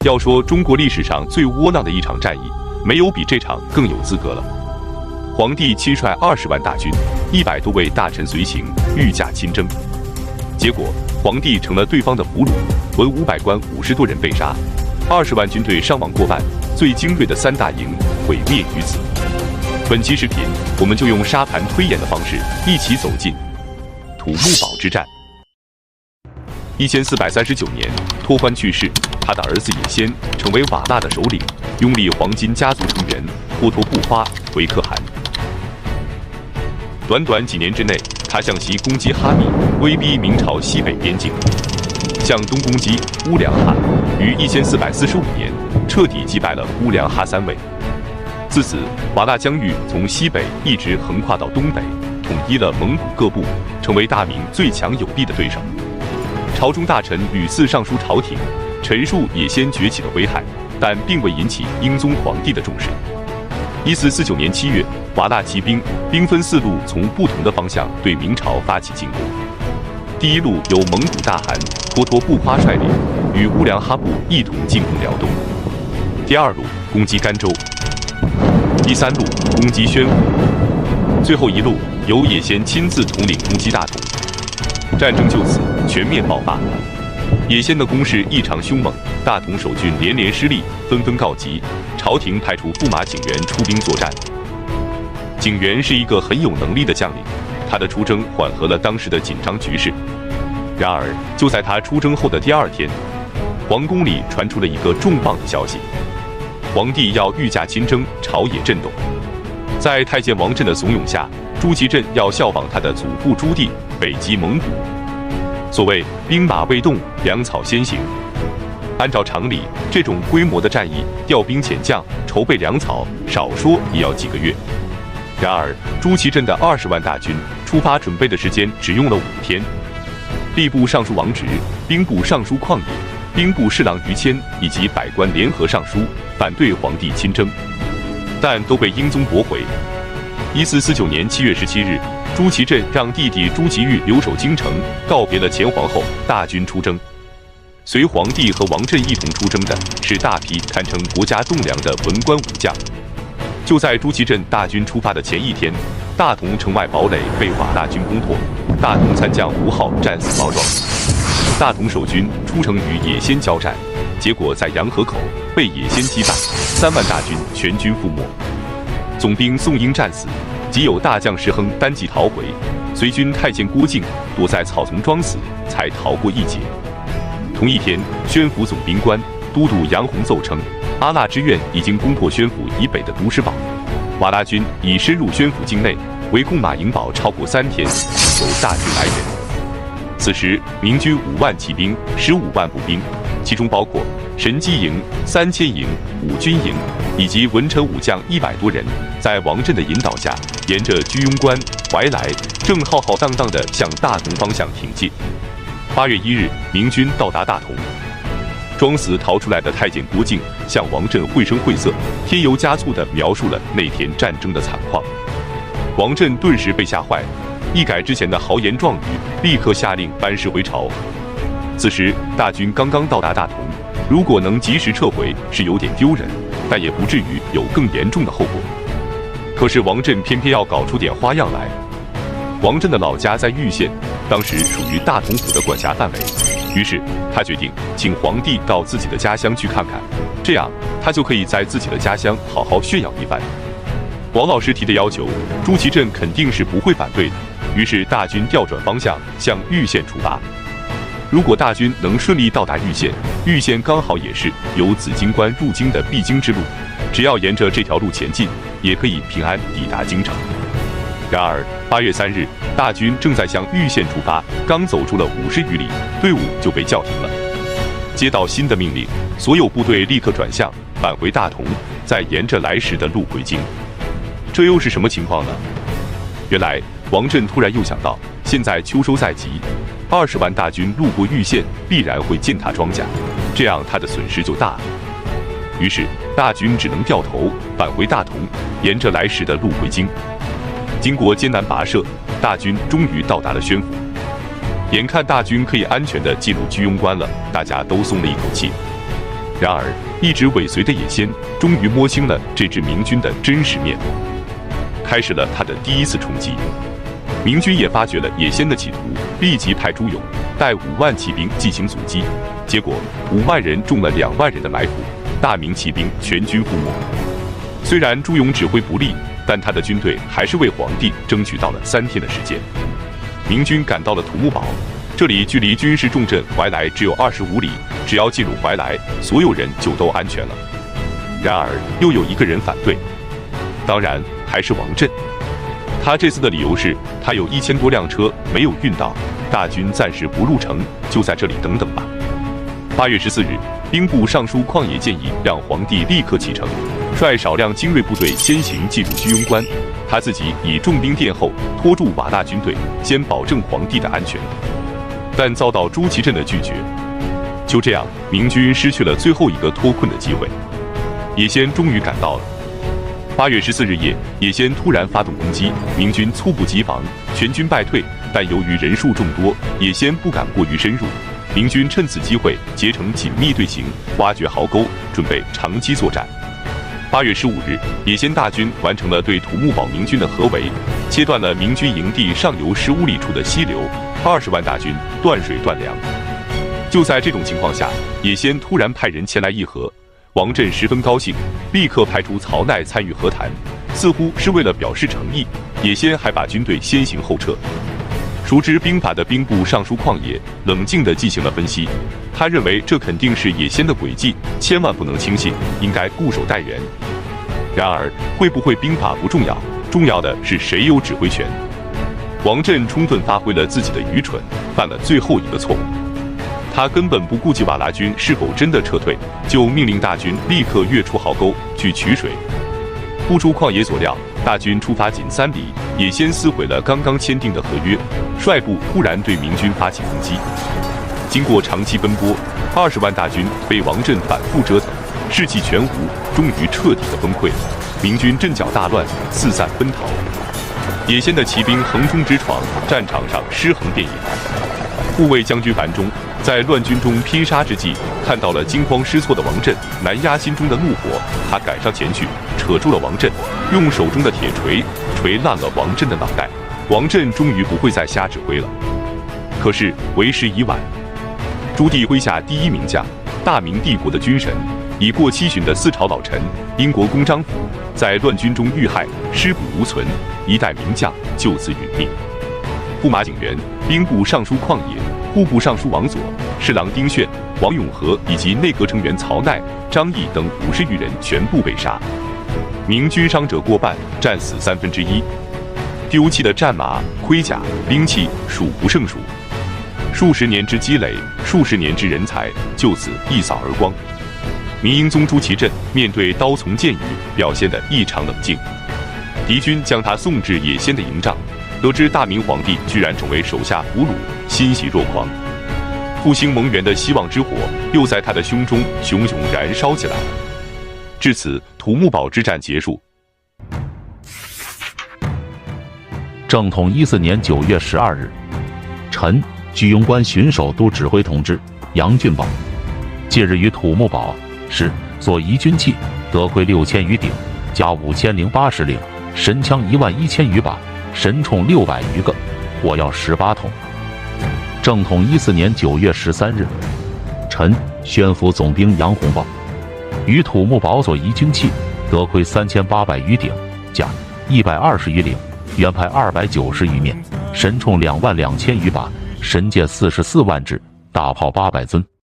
要说中国历史上最窝囊的一场战役，没有比这场更有资格了。皇帝亲率20万大军，100多位大臣随行，御驾亲征。结果，皇帝成了对方的俘虏，文武百官50多人被杀，20万军队伤亡过半，最精锐的3大营毁灭于此。本期视频，我们就用沙盘推演的方式，一起走进土木堡之战。1439年，拓欢去世，他的儿子也先成为瓦剌的首领，拥立黄金家族成员霍托布花为可汗。短短几年之内，他向西攻击哈密，威逼明朝西北边境；向东攻击乌梁哈，于1445年彻底击败了乌梁哈3卫。自此，瓦剌疆域从西北一直横跨到东北，统一了蒙古各部，成为大明最强有力的对手。朝中大臣屡次上书朝廷，陈述也先崛起的危害，但并未引起英宗皇帝的重视。1449年7月，瓦剌骑兵兵分4路，从不同的方向对明朝发起进攻。第一路由蒙古大汗霍托布花率领，与乌梁哈部一同进攻辽东；第二路攻击甘州；第三路攻击宣府；最后一路由也先亲自统领攻击大同。战争就此全面爆发。也先的攻势异常凶猛，大同守军连连失利，纷纷告急。朝廷派出驸马景元出兵作战。景元是一个很有能力的将领，他的出征缓和了当时的紧张局势。然而，就在他出征后的第2天，皇宫里传出了一个重磅的消息：皇帝要御驾亲征，朝野震动。在太监王振的怂恿下，朱祁镇要效仿他的祖父朱棣，北击蒙古。所谓兵马未动，粮草先行。按照常理，这种规模的战役，调兵遣将、筹备粮草，少说也要几个月。然而，朱祁镇的20万大军出发准备的时间只用了5天。吏部尚书王直、兵部尚书旷野、兵部侍郎于谦以及百官联合上书，反对皇帝亲征，但都被英宗驳回。1449年7月17日，朱祁镇让弟弟朱祁钰留守京城，告别了前皇后，大军出征。随皇帝和王振一同出征的是大批堪称国家栋梁的文官武将。就在朱祁镇大军出发的前一天，大同城外堡垒被瓦剌军攻破，大同参将吴浩战死告状。大同守军出城与也先交战，结果在洋河口被也先击败，3万大军全军覆没。总兵宋英战死，即有大将石亨单骑逃回，随军太监郭靖躲在草丛装死，才逃过一劫。同一天，宣府总兵官都督杨洪奏称，阿剌之院已经攻破宣府以北的独石堡，瓦剌军已深入宣府境内，围攻马营堡超过3天，求大军来援。此时，明军5万骑兵、15万步兵，其中包括神机营、3000营、五军营以及文臣武将100多人，在王振的引导下，沿着居庸关、怀来，正浩浩荡荡地向大同方向挺进。8月1日，明军到达大同，装死逃出来的太监郭靖向王振绘声绘色、添油加醋地描述了那天战争的惨况。王振顿时被吓坏，一改之前的豪言壮语，立刻下令班师回朝。此时大军刚刚到达大同，如果能及时撤回是有点丢人，但也不至于有更严重的后果。可是王振偏偏要搞出点花样来。王振的老家在玉县，当时属于大同府的管辖范围，于是他决定请皇帝到自己的家乡去看看，这样他就可以在自己的家乡好好炫耀一番。王老师提的要求，朱祁镇肯定是不会反对的，于是大军调转方向向玉县出发。如果大军能顺利到达玉县，玉县刚好也是由紫荆关入京的必经之路，只要沿着这条路前进，也可以平安抵达京城。然而8月3日，大军正在向玉县出发，刚走出了50余里，队伍就被叫停了。接到新的命令，所有部队立刻转向，返回大同，再沿着来时的路回京。这又是什么情况呢？原来王振突然又想到，现在秋收在即，20万大军路过玉县，必然会践踏庄稼，这样他的损失就大了。于是大军只能掉头返回大同，沿着来时的路回京。经过艰难跋涉，大军终于到达了宣府。眼看大军可以安全地进入居庸关了，大家都松了一口气。然而，一直尾随的野先终于摸清了这支明军的真实面目，开始了他的第一次冲击。明军也发觉了野先的企图，立即派朱勇带5万骑兵进行阻击，结果5万人中了2万人的埋伏，大明骑兵全军覆没。虽然朱勇指挥不力，但他的军队还是为皇帝争取到了3天的时间。明军赶到了土木堡，这里距离军事重镇怀来只有25里，只要进入怀来，所有人就都安全了。然而，又有一个人反对，当然还是王震。他这次的理由是，他有1000多辆车没有运到，大军暂时不入城，就在这里等等吧。8月14日，兵部尚书旷野建议让皇帝立刻启程，率少量精锐部队先行进入居庸关，他自己以重兵殿后，拖住瓦剌军队，先保证皇帝的安全。但遭到朱祁镇的拒绝。就这样，明军失去了最后一个脱困的机会。野先终于赶到了。8月14日夜，野先突然发动攻击，明军猝不及防，全军败退。但由于人数众多，野先不敢过于深入。明军趁此机会结成紧密队形，挖掘壕沟，准备长期作战。8月15日，野先大军完成了对土木堡明军的合围，切断了明军营地上游15里处的溪流，20万大军断水断粮。就在这种情况下，野先突然派人前来议和。王震十分高兴，立刻派出曹鼐参与和谈，似乎是为了表示诚意。野先还把军队先行后撤。熟知兵法的兵部尚书旷野冷静地进行了分析，他认为这肯定是野先的诡计，千万不能轻信，应该固守待援。然而，会不会兵法不重要，重要的是谁有指挥权。王震充分发挥了自己的愚蠢，犯了最后一个错误。他根本不顾及瓦剌军是否真的撤退，就命令大军立刻跃出壕沟去取水。不出旷野所料，大军出发仅3里，野先撕毁了刚刚签订的合约，率部突然对明军发起攻击。经过长期奔波，20万大军被王震反复折腾，士气全无，终于彻底的崩溃了。明军阵脚大乱，四散奔逃。野先的骑兵横冲直闯，战场上尸横遍野。护卫将军樊中在乱军中拼杀之际，看到了惊慌失措的王震，难压心中的怒火，他赶上前去，扯住了王震，用手中的铁锤锤烂了王震的脑袋。王震终于不会再瞎指挥了。可是为时已晚，朱棣麾下第一名将，大明帝国的军神，已过70旬的四朝老臣，英国公张辅，在乱军中遇害，尸骨无存，一代名将就此殒命。驸马景元、兵部尚书旷野、户部尚书王佐、侍郎丁炫、王永和以及内阁成员曹鼐、张毅等50余人全部被杀，明军伤者过半，战死1/3，丢弃的战马、盔甲、兵器数不胜数，数十年之积累，数十年之人才就此一扫而光。明英宗朱祁镇面对刀丛剑雨，表现得异常冷静。敌军将他送至野先的营帐，得知大明皇帝居然成为手下俘虏，欣喜若狂。复兴蒙元的希望之火又在他的胸中熊熊燃烧起来。至此，土木堡之战结束。正统14年9月12日，臣居庸关巡守都指挥同知杨俊报，近日于土木堡时所移军器得亏6000余顶，加5080领，神枪11000余把，神铳600余个，火药18桶。正统14年9月13日，臣宣抚总兵杨洪报，于土木堡所移军器得亏3800余顶，甲120余领，原派290余面，神铳22000余把，神箭44万支，大炮800尊。